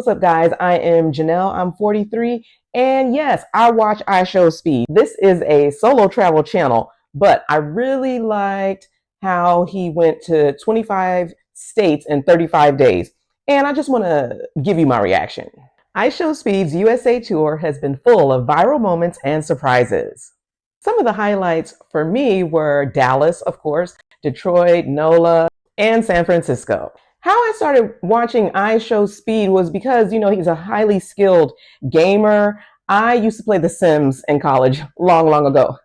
What's up, guys? I am Janelle. I'm 43. And yes, I watch IShowSpeed. This is a solo travel channel, but I really liked how he went to 25 states in 35 days. And I just want to give you my reaction. IShowSpeed's USA tour has been full of viral moments and surprises. Some of the highlights for me were Dallas, of course, Detroit, NOLA, and San Francisco. How I started watching IShowSpeed was because, he's a highly skilled gamer. I used to play The Sims in college long, long ago.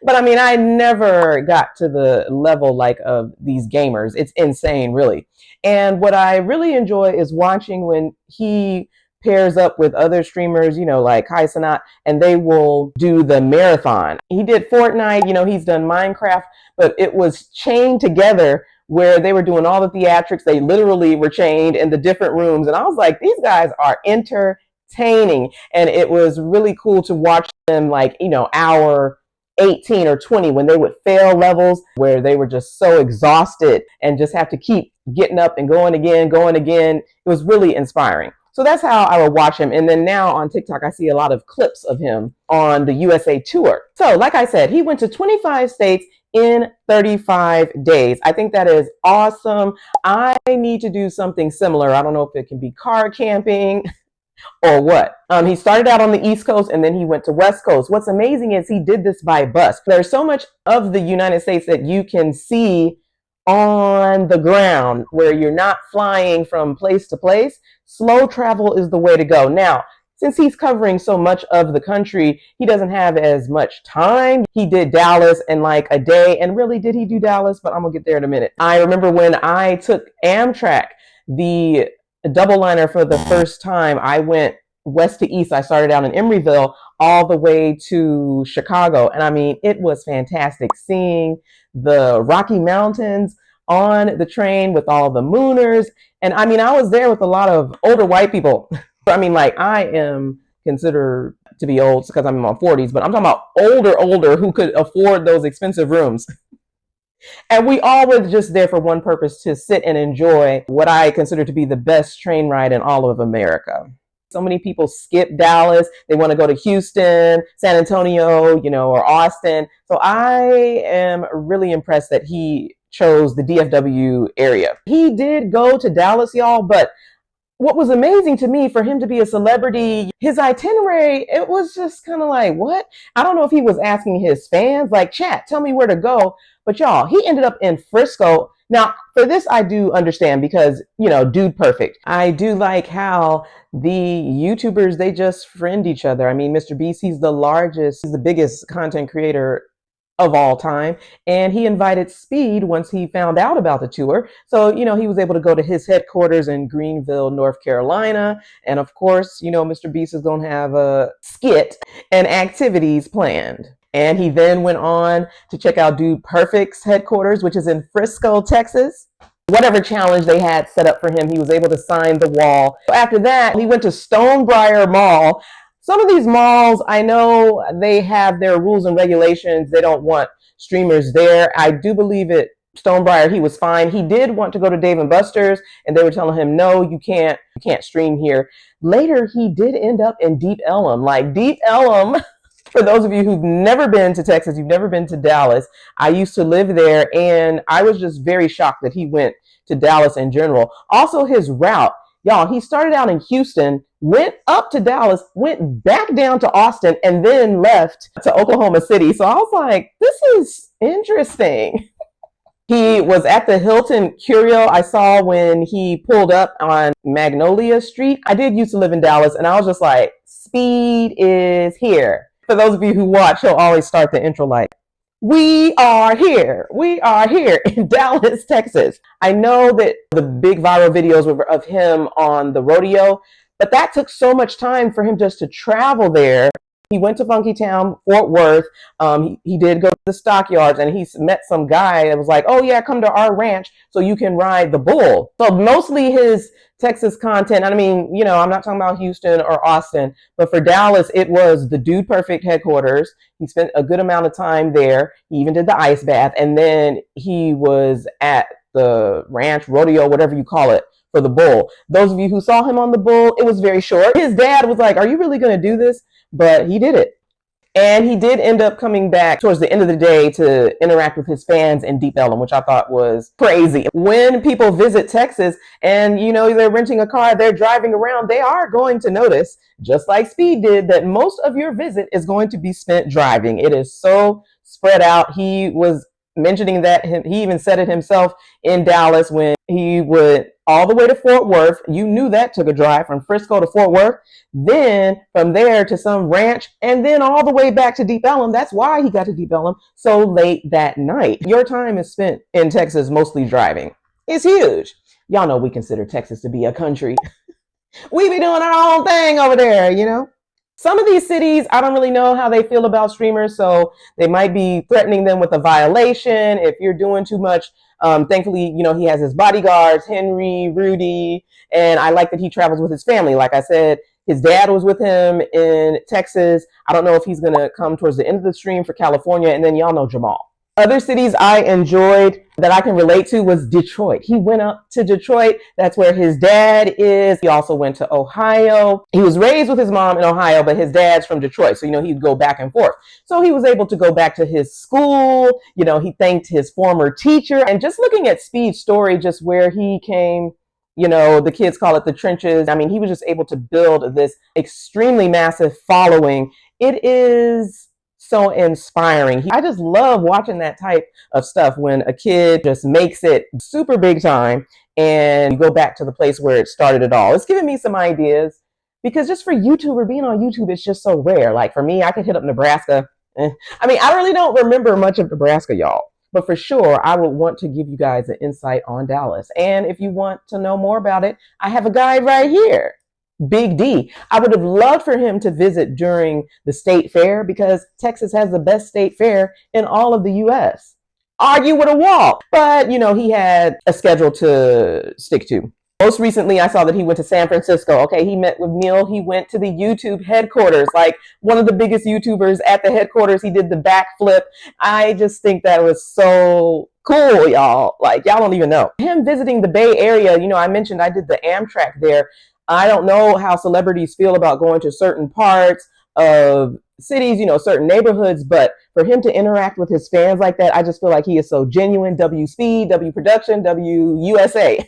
But I never got to the level like of these gamers. It's insane, really. And what I really enjoy is watching when he pairs up with other streamers, like Kai Sanat, and they will do the marathon. He did Fortnite, he's done Minecraft, but it was chained together where they were doing all the theatrics. They literally were chained in the different rooms. And I was like, these guys are entertaining. And it was really cool to watch them hour 18 or 20 when they would fail levels where they were just so exhausted and just have to keep getting up and going again. It was really inspiring. So that's how I would watch him. And then now on TikTok, I see a lot of clips of him on the USA tour. So like I said, he went to 25 states in 35 days. I think that is awesome. I need to do something similar. I don't know if it can be car camping or what. He started out on the East Coast and then he went to West Coast. What's amazing is he did this by bus. There's so much of the United States that you can see on the ground where you're not flying from place to place. Slow travel is the way to go. Now, since he's covering so much of the country, he doesn't have as much time. He did Dallas in like a day. And really, did he do Dallas? But I'm going to get there in a minute. I remember when I took Amtrak, the double liner for the first time, I went west to east. I started out in Emeryville all the way to Chicago. And it was fantastic seeing the Rocky Mountains on the train with all the mooners. And I was there with a lot of older white people. I am considered to be old because I'm in my 40s, but I'm talking about older who could afford those expensive rooms. And we all were just there for one purpose, to sit and enjoy what I consider to be the best train ride in all of America. So many people skip Dallas. They want to go to Houston, San Antonio, or Austin. So I am really impressed that he chose the DFW area. He did go to Dallas, y'all, but what was amazing to me, for him to be a celebrity, his itinerary, it was just kind of like, what? I don't know if he was asking his fans, like, chat, tell me where to go. But y'all, he ended up in Frisco. Now, for this, I do understand because, dude perfect. I do like how the YouTubers, they just friend each other. Mr. Beast, he's the biggest content creator of all time. And he invited Speed once he found out about the tour. So, he was able to go to his headquarters in Greenville, North Carolina. And of course, Mr. Beast is going to have a skit and activities planned. And he then went on to check out Dude Perfect's headquarters, which is in Frisco, Texas. Whatever challenge they had set up for him, he was able to sign the wall. After that, he went to Stonebriar Mall. Some of these malls, I know they have their rules and regulations. They don't want streamers there. I do believe at Stonebriar, he was fine. He did want to go to Dave & Buster's, and they were telling him, no, you can't stream here. Later, he did end up in Deep Ellum. Like Deep Ellum, for those of you who've never been to Texas, you've never been to Dallas, I used to live there, and I was just very shocked that he went to Dallas in general. Also, his route. Y'all, he started out in Houston, went up to Dallas, went back down to Austin, and then left to Oklahoma City. So I was like, this is interesting. He was at the Hilton Curio. I saw when he pulled up on Magnolia Street. I did used to live in Dallas, and I was just like, Speed is here. For those of you who watch, he'll always start the intro like, we are here in Dallas, Texas. I know that the big viral videos were of him on the rodeo, but that took so much time for him just to travel there. He went to Funky Town, Fort Worth. He did go to the stockyards, and he met some guy that was like, oh yeah, come to our ranch so you can ride the bull. So mostly his Texas content, I'm not talking about Houston or Austin, but for Dallas, it was the Dude Perfect headquarters. He spent a good amount of time there. He even did the ice bath, and then he was at the ranch, rodeo, whatever you call it, for the bull. Those of you who saw him on the bull, it was very short. His dad was like, "Are you really going to do this?" But he did it. And he did end up coming back towards the end of the day to interact with his fans in Deep Ellum, which I thought was crazy. When people visit Texas and, they're renting a car, they're driving around, they are going to notice, just like Speed did, that most of your visit is going to be spent driving. It is so spread out. He was mentioning that he even said it himself in Dallas when he went all the way to Fort Worth. You knew that took a drive from Frisco to Fort Worth, then from there to some ranch, and then all the way back to Deep Ellum. That's why he got to Deep Ellum so late that night. Your time is spent in Texas mostly driving. It's huge. Y'all know we consider Texas to be a country. We be doing our own thing over there. Some of these cities, I don't really know how they feel about streamers, so they might be threatening them with a violation if you're doing too much. Thankfully, he has his bodyguards, Henry, Rudy, and I like that he travels with his family. Like I said, his dad was with him in Texas. I don't know if he's going to come towards the end of the stream for California, and then y'all know Jamal. Other cities I enjoyed that I can relate to was Detroit. He went up to Detroit. That's where his dad is. He also went to Ohio. He was raised with his mom in Ohio, but his dad's from Detroit. So, he'd go back and forth. So he was able to go back to his school. He thanked his former teacher. And just looking at Speed's story, just where he came, the kids call it the trenches. I mean, he was just able to build this extremely massive following. It is so inspiring. I just love watching that type of stuff when a kid just makes it super big time and you go back to the place where it started it all. It's giving me some ideas because just for YouTuber, being on YouTube, it's just so rare. Like for me, I could hit up Nebraska. I mean, I really don't remember much of Nebraska, y'all. But for sure, I would want to give you guys an insight on Dallas. And if you want to know more about it, I have a guide right here. Big D. I would have loved for him to visit during the state fair because Texas has the best state fair in all of the U.S. Argue with a wall. But, he had a schedule to stick to. Most recently, I saw that he went to San Francisco. Okay, he met with Neil. He went to the YouTube headquarters, like one of the biggest YouTubers at the headquarters. He did the backflip. I just think that was so cool, y'all. Like, y'all don't even know. Him visiting the Bay Area, I mentioned I did the Amtrak there. I don't know how celebrities feel about going to certain parts of cities, certain neighborhoods, but for him to interact with his fans like that, I just feel like he is so genuine. W Speed, W Production, W USA.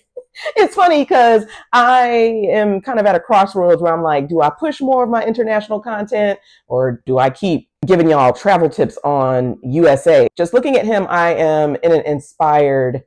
It's funny because I am kind of at a crossroads where I'm like, do I push more of my international content or do I keep giving y'all travel tips on USA? Just looking at him, I am in an inspired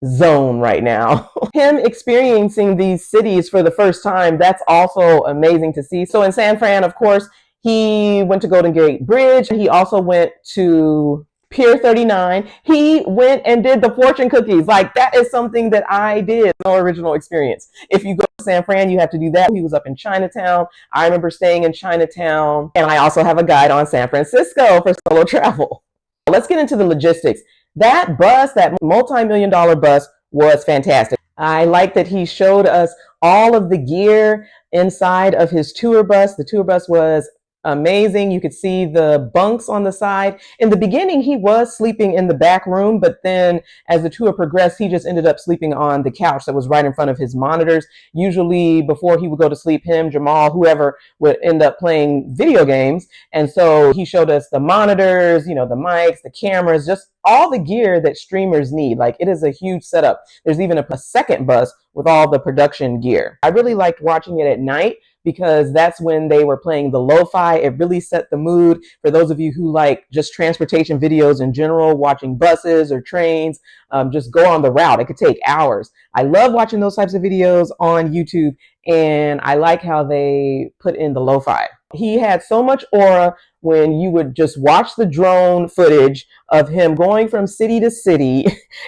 zone right now. Him experiencing these cities for the first time, that's also amazing to see. So in San Fran, of course, he went to Golden Gate Bridge. He also went to Pier 39. He went and did the fortune cookies. Like, that is something that I did. No original experience. If you go to San Fran, you have to do that. He was up in Chinatown. I remember staying in Chinatown. And I also have a guide on San Francisco for solo travel. Let's get into the logistics. That bus, that multi-million-dollar bus, was fantastic. I like that he showed us all of the gear inside of his tour bus. The tour bus was amazing. You could see the bunks on the side. In the beginning, he was sleeping in the back room, but then as the tour progressed, he just ended up sleeping on the couch that was right in front of his monitors. Usually before he would go to sleep, him, Jamal, whoever would end up playing video games. And so he showed us the monitors, the mics, the cameras, just all the gear that streamers need. Like, it is a huge setup. There's even a second bus with all the production gear. I really liked watching it at night because that's when they were playing the lo-fi. It really set the mood for those of you who like just transportation videos in general, watching buses or trains, just go on the route. It could take hours. I love watching those types of videos on YouTube, and I like how they put in the lo-fi. He had so much aura when you would just watch the drone footage of him going from city to city.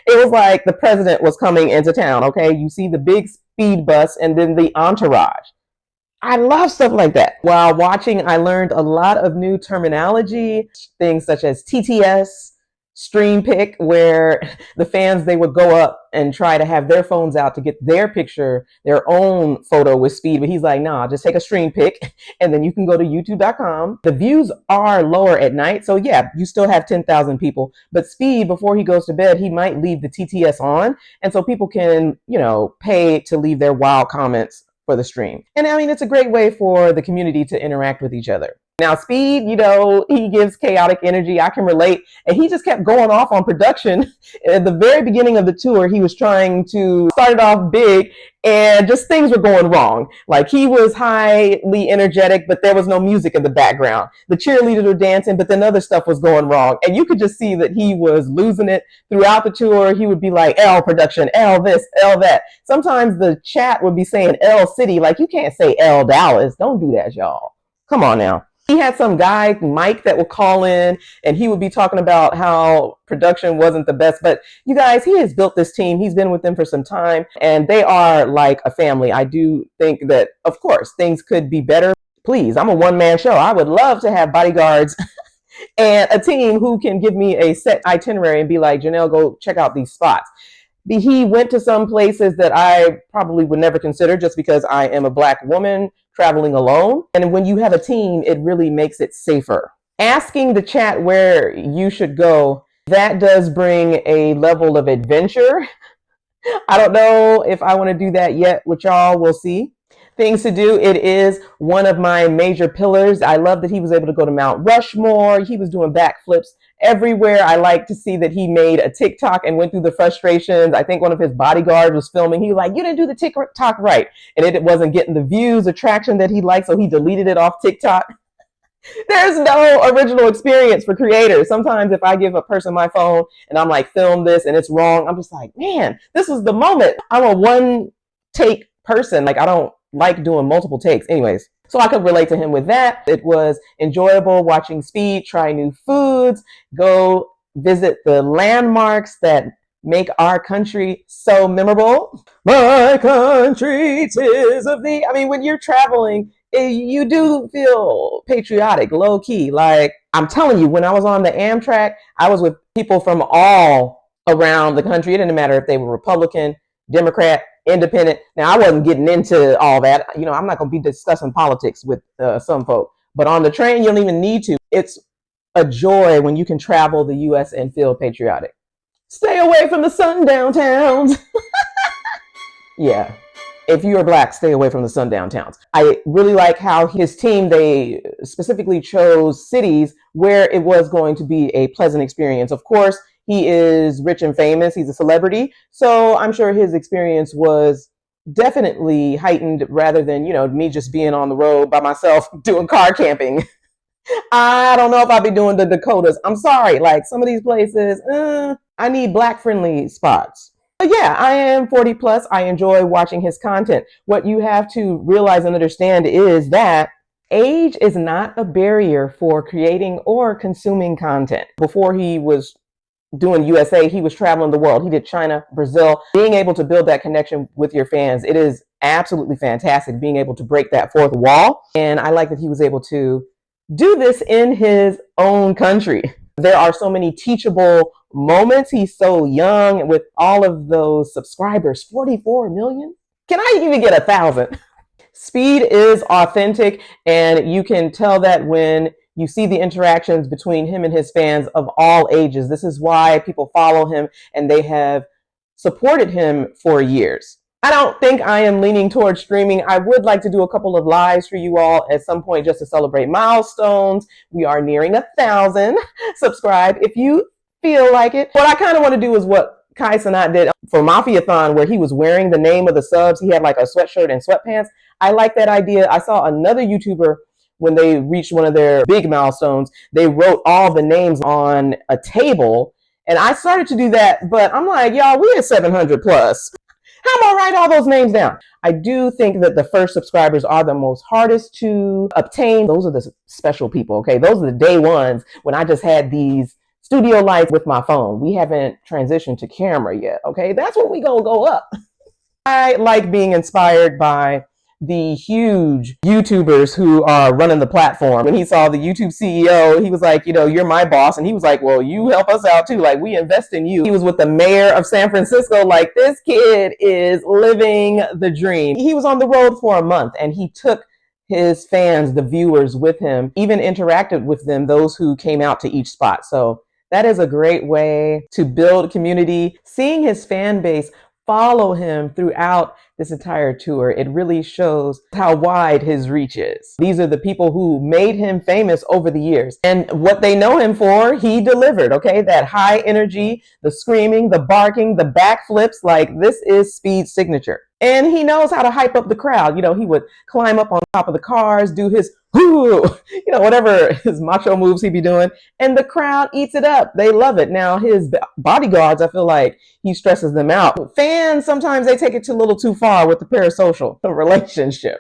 It was like the president was coming into town, okay? You see the big speed bus and then the entourage. I love stuff like that. While watching, I learned a lot of new terminology, things such as TTS, stream pick where the fans, they would go up and try to have their phones out to get their picture, their own photo with Speed. But he's like, nah, just take a stream pick and then you can go to youtube.com. The views are lower at night. So yeah, you still have 10,000 people. But Speed, before he goes to bed, he might leave the TTS on. And so people can, pay to leave their wild comments for the stream. And I mean, it's a great way for the community to interact with each other. Now, Speed, he gives chaotic energy. I can relate. And he just kept going off on production. At the very beginning of the tour, he was trying to start it off big and just things were going wrong. Like he was highly energetic, but there was no music in the background. The cheerleaders were dancing, but then other stuff was going wrong. And you could just see that he was losing it throughout the tour. He would be like, L production, L this, L that. Sometimes the chat would be saying L City. Like, you can't say L Dallas. Don't do that, y'all. Come on now. He had some guy, Mike, that would call in and he would be talking about how production wasn't the best. But you guys, he has built this team. He's been with them for some time and they are like a family. I do think that, of course, things could be better. Please, I'm a one-man show. I would love to have bodyguards and a team who can give me a set itinerary and be like, Janelle, go check out these spots. He went to some places that I probably would never consider just because I am a Black woman traveling alone. And when you have a team, it really makes it safer. Asking the chat where you should go, that does bring a level of adventure. I don't know if I want to do that yet with y'all. We'll see. Things to do. It is one of my major pillars. I love that he was able to go to Mount Rushmore. He was doing backflips everywhere. I like to see that he made a TikTok and went through the frustrations. I think one of his bodyguards was filming. He was like, you didn't do the TikTok right. And it wasn't getting the views, attraction that he liked. So he deleted it off TikTok. There's no original experience for creators. Sometimes if I give a person my phone and I'm like, film this and it's wrong, I'm just like, man, this was the moment. I'm a one take person. Like, I don't like doing multiple takes. Anyways, so I could relate to him with that. It was enjoyable watching Speed try new foods, go visit the landmarks that make our country so memorable. My country, 'tis of thee. I mean, when you're traveling, you do feel patriotic, low key. Like, I'm telling you, when I was on the Amtrak, I was with people from all around the country. It didn't matter if they were Republican, Democrat, independent. Now, I wasn't getting into all that. I'm not going to be discussing politics with some folk. But on the train, you don't even need to. It's a joy when you can travel the U.S. and feel patriotic. Stay away from the sundown towns. Yeah. If you are Black, stay away from the sundown towns. I really like how his team, they specifically chose cities where it was going to be a pleasant experience. Of course, he is rich and famous. He's a celebrity. So I'm sure his experience was definitely heightened rather than, me just being on the road by myself doing car camping. I don't know if I'll be doing the Dakotas. I'm sorry. Like, some of these places, I need Black friendly spots. But yeah, I am 40 plus. I enjoy watching his content. What you have to realize and understand is that age is not a barrier for creating or consuming content. Before he was doing USA, he was traveling the world. He did China, Brazil. Being able to build that connection with your fans, it is absolutely fantastic being able to break that fourth wall. And I like that he was able to do this in his own country. There are so many teachable moments. He's so young with all of those subscribers, 44 million. Can I even get 1,000? Speed is authentic, and you can tell that when you see the interactions between him and his fans of all ages. This is why people follow him and they have supported him for years. I don't think I am leaning towards streaming. I would like to do a couple of lives for you all at some point just to celebrate milestones. We are nearing 1,000. Subscribe if you feel like it. What I kind of want to do is what Kai Cenat did for Mafiathon, where he was wearing the name of the subs. He had like a sweatshirt and sweatpants. I like that idea. I saw another YouTuber, when they reached one of their big milestones, they wrote all the names on a table. And I started to do that, but I'm like, y'all, we at 700 plus. How am I write all those names down? I do think that the first subscribers are the most hardest to obtain. Those are the special people, okay? Those are the day ones when I just had these studio lights with my phone. We haven't transitioned to camera yet, okay? That's when we gonna go up. I like being inspired by the huge YouTubers who are running the platform. When he saw the YouTube CEO, he was like, you're my boss. And he was like, well, you help us out too. Like, we invest in you. He was with the mayor of San Francisco. Like, this kid is living the dream. He was on the road for a month and he took his fans, the viewers, with him, even interacted with them, those who came out to each spot. So that is a great way to build community. Seeing his fan base follow him throughout this entire tour, it really shows how wide his reach is. These are the people who made him famous over the years. And what they know him for, he delivered, okay? That high energy, the screaming, the barking, the backflips, like this is Speed's signature. And he knows how to hype up the crowd. He would climb up on top of the cars, do his whoo, whatever his macho moves he'd be doing. And the crowd eats it up. They love it. Now, his bodyguards, I feel like he stresses them out. Fans, sometimes they take it a little too far with the parasocial relationship.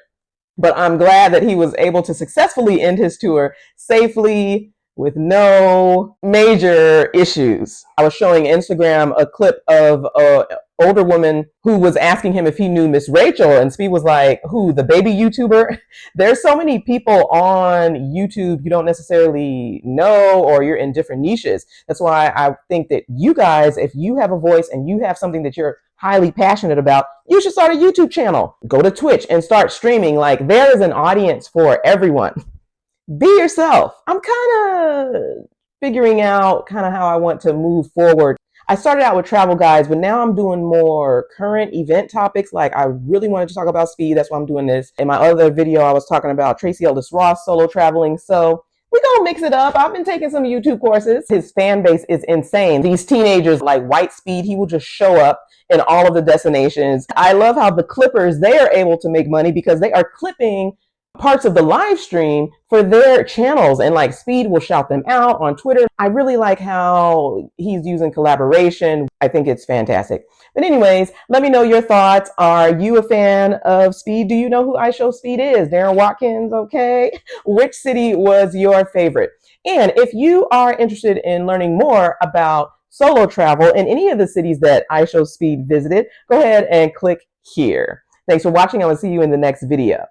But I'm glad that he was able to successfully end his tour safely with no major issues. I was showing Instagram a clip of an older woman who was asking him if he knew Miss Rachel, and Speed was like, who, the baby YouTuber? There's so many people on YouTube you don't necessarily know, or you're in different niches. That's why I think that you guys, if you have a voice and you have something that you're highly passionate about, you should start a YouTube channel. Go to Twitch and start streaming. Like, there is an audience for everyone. Be yourself. I'm kind of figuring out how I want to move forward. I started out with travel guides, but now I'm doing more current event topics. Like, I really wanted to talk about Speed. That's why I'm doing this. In my other video, I was talking about Tracy Ellis Ross solo traveling. So we're going to mix it up. I've been taking some YouTube courses. His fan base is insane. These teenagers like White Speed, he will just show up in all of the destinations. I love how the clippers, they are able to make money because they are clipping parts of the live stream for their channels, and like Speed will shout them out on Twitter. I really like how he's using collaboration. I think it's fantastic. But anyways, let me know your thoughts. Are you a fan of Speed? Do you know who IShowSpeed is? Darren Watkins, okay? Which city was your favorite? And if you are interested in learning more about solo travel in any of the cities that IShowSpeed visited, go ahead and click here. Thanks for watching. I will see you in the next video.